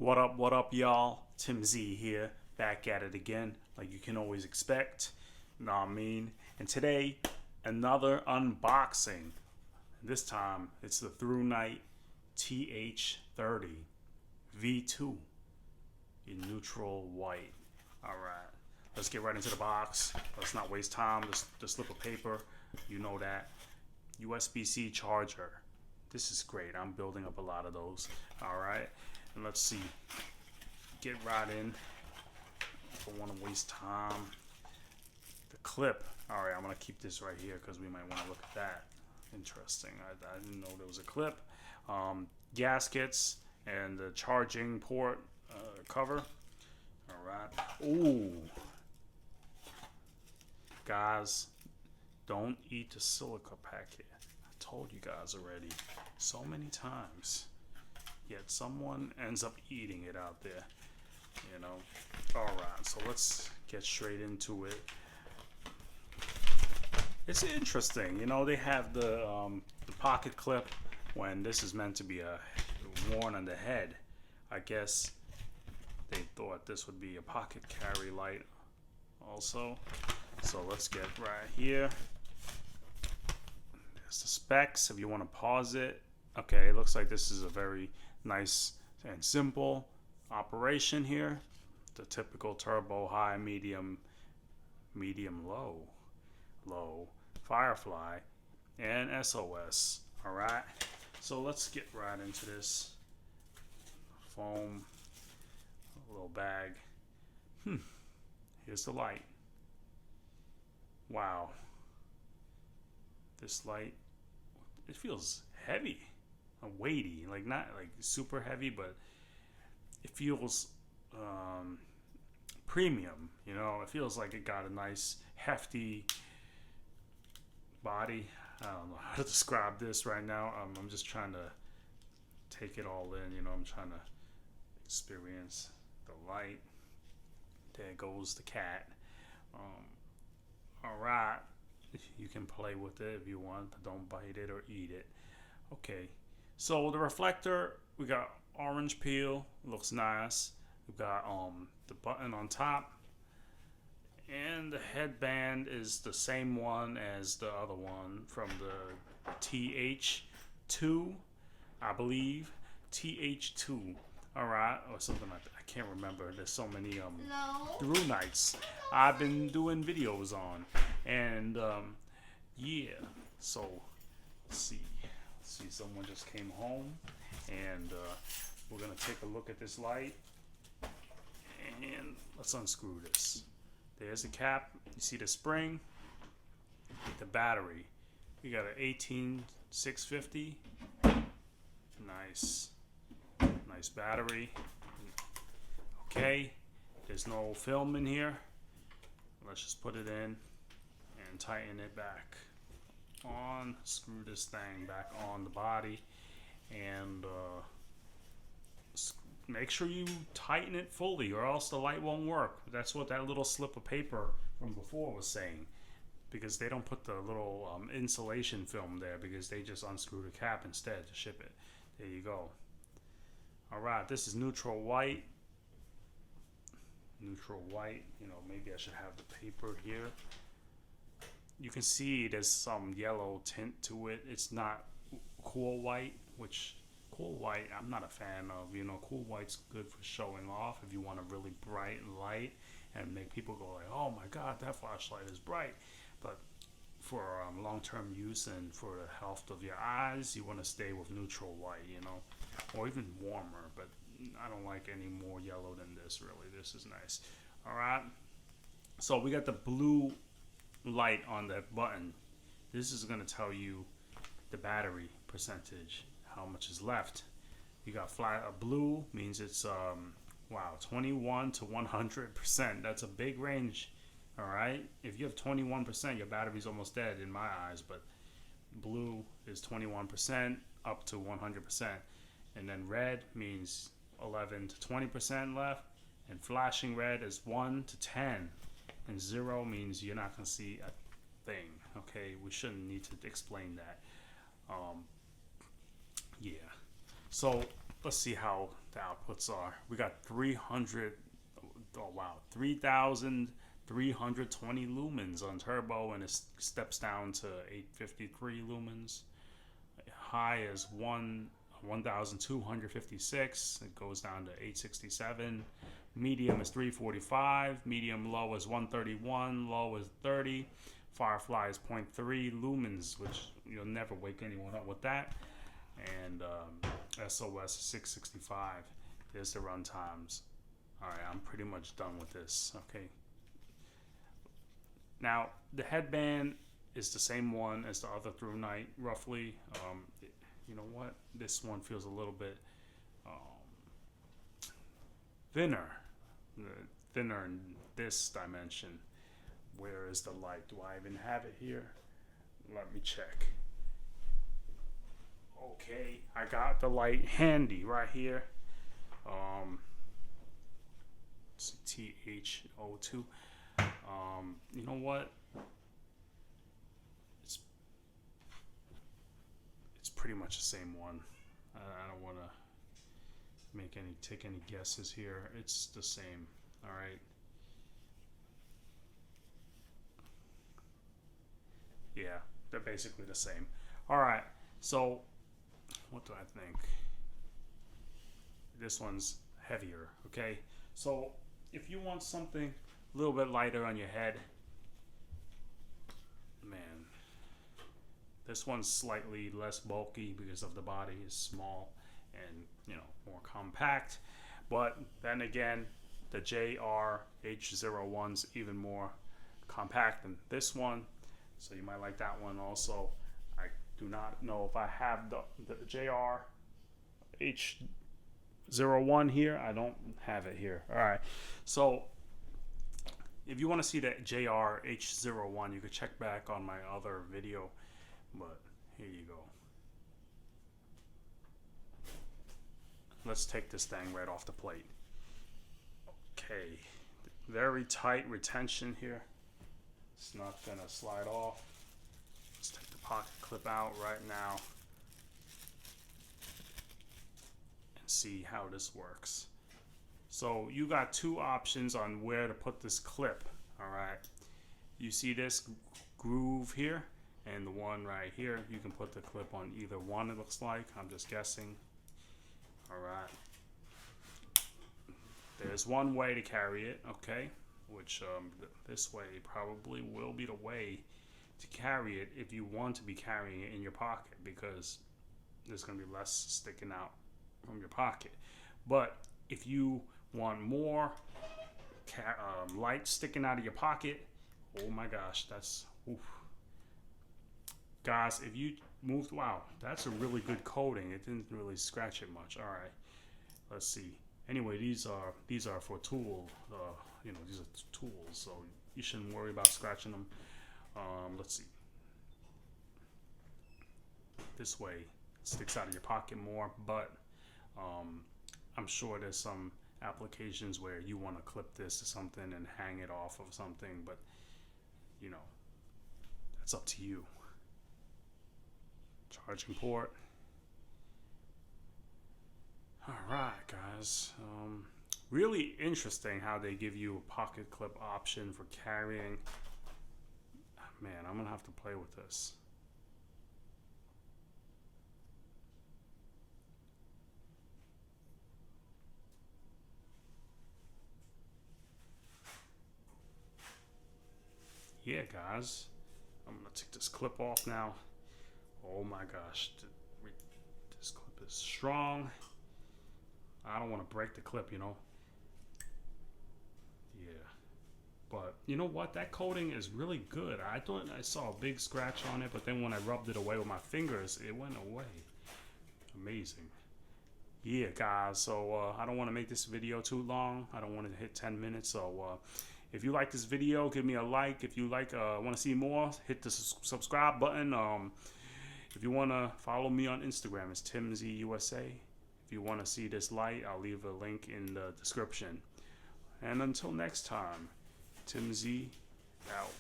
What up, y'all? Tim Z here, back at it again, like you can always expect. Know what I mean? And today, another unboxing. This time, it's the ThruNite TH30 V2 in neutral white. Alright, let's get right into the box. Let's not waste time. The slip of paper, you know that. USB-C charger. This is great. I'm building up a lot of those. Alright. And let's see. Get right in. Don't want to waste time. The clip. Alright, I'm going to keep this right here because we might want to look at that. Interesting. I didn't know there was a clip. Gaskets and the charging port cover. Alright. Ooh. Guys, don't eat the silica packet. I told you guys already so many times. Yet someone ends up eating it out there, you know. Alright, so let's get straight into it. It's interesting, you know, they have the pocket clip when this is meant to be worn on the head. I guess they thought this would be a pocket carry light also. So let's get right here. There's the specs if you want to pause it. Okay, it looks like this is a very nice and simple operation here. The typical turbo high, medium, low, Firefly, and SOS. Alright, so let's get right into this. Foam, a little bag. Here's the light. Wow. This light, it feels heavy. Weighty, like not like super heavy, but it feels premium, you know. It feels like it got a nice hefty body. I don't know how to describe this right now. I'm just trying to take it all in, you know. I'm trying to experience the light. There goes the cat. All right, you can play with it if you want, but don't bite it or eat it. Okay. So the reflector, we got orange peel, looks nice. We've got the button on top, and the headband is the same one as the other one from the TH2, I believe. TH2, all right, or something like that. I can't remember. There's so many ThruNites I've been doing videos on, and yeah. So let's see. See, someone just came home, and we're gonna take a look at this light, and let's unscrew this. There's the cap. You see the spring, the battery. We got an 18650. Nice battery. Okay, there's no film in here. Let's just put it in and tighten it back on. Screw this thing back on the body, and make sure you tighten it fully, or else the light won't work. That's what that little slip of paper from before was saying, because they don't put the little insulation film there, because they just unscrew the cap instead to ship it. There you go. Alright, this is neutral white. You know, maybe I should have the paper here. You can see there's some yellow tint to it. It's not cool white, which cool white I'm not a fan of. You know, cool white's good for showing off if you want a really bright light and make people go like, oh my god, that flashlight is bright. But for long-term use and for the health of your eyes, you want to stay with neutral white, you know, or even warmer. But I don't like any more yellow than this, really. This is nice. All right, so we got the blue light on that button. This is going to tell you the battery percentage, how much is left. You got blue means it's 21 to 100%. That's a big range. All right, if you have 21%, your battery's almost dead in my eyes. But blue is 21% up to 100%, and then red means 11 to 20% left, and flashing red is 1 to 10. And 0 means you're not going to see a thing. Okay, we shouldn't need to explain that. Yeah. So let's see how the outputs are. We got 300, oh wow, 3,320 lumens on turbo, and it steps down to 853 lumens. High is 1,256. It goes down to 867. Medium is 345. Medium low is 131. Low is 30. Firefly is 0.3 lumens, which you'll never wake anyone up with that. And SOS is 665. There's the run times. All right, I'm pretty much done with this. Okay. Now the headband is the same one as the other ThruNite, roughly. You know what? This one feels a little bit thinner in this dimension. Where is the light? Do I even have it here? Let me check. Okay, I got the light handy right here. TH30. You know what? It's pretty much the same one. I don't want to take any guesses here. It's the same. All right. Yeah, they're basically the same. All right. So, what do I think? This one's heavier. Okay. So, if you want something a little bit lighter on your head, man, this one's slightly less bulky because of the body is small and, you know, more compact. But then again, the JR-H01's even more compact than this one, so you might like that one also. I do not know if I have the JR-H01 here. I don't have it here. All right, so if you want to see the JR-H01, you could check back on my other video, but here you go. Let's take this thing right off the plate. Okay, very tight retention here. It's not gonna slide off. Let's take the pocket clip out right now and see how this works. So you got two options on where to put this clip. All right, you see this groove here and the one right here. You can put the clip on either one, it looks like. I'm just guessing. All right, there's one way to carry it, okay, which this way probably will be the way to carry it if you want to be carrying it in your pocket, because there's going to be less sticking out from your pocket. But if you want more light sticking out of your pocket, oh my gosh, that's oof. Guys, if you moved, wow, that's a really good coating. It didn't really scratch it much. All right, let's see. Anyway, these are for tool. You know, these are tools, so you shouldn't worry about scratching them. Let's see. This way, it sticks out of your pocket more, but I'm sure there's some applications where you want to clip this to something and hang it off of something, but you know, that's up to you. Charging port. All right, guys. Really interesting how they give you a pocket clip option for carrying. Man, I'm gonna have to play with this. Yeah, guys. I'm gonna take this clip off now. Oh my gosh, this clip is strong. I don't want to break the clip, you know. Yeah, but you know what? That coating is really good. I thought I saw a big scratch on it, but then when I rubbed it away with my fingers, it went away. Amazing. Yeah, guys. So I don't want to make this video too long. I don't want to hit 10 minutes. So if you like this video, give me a like. If you want to see more, hit the subscribe button. If you want to follow me on Instagram, it's TimZUSA. If you want to see this light, I'll leave a link in the description. And until next time, Tim Z out.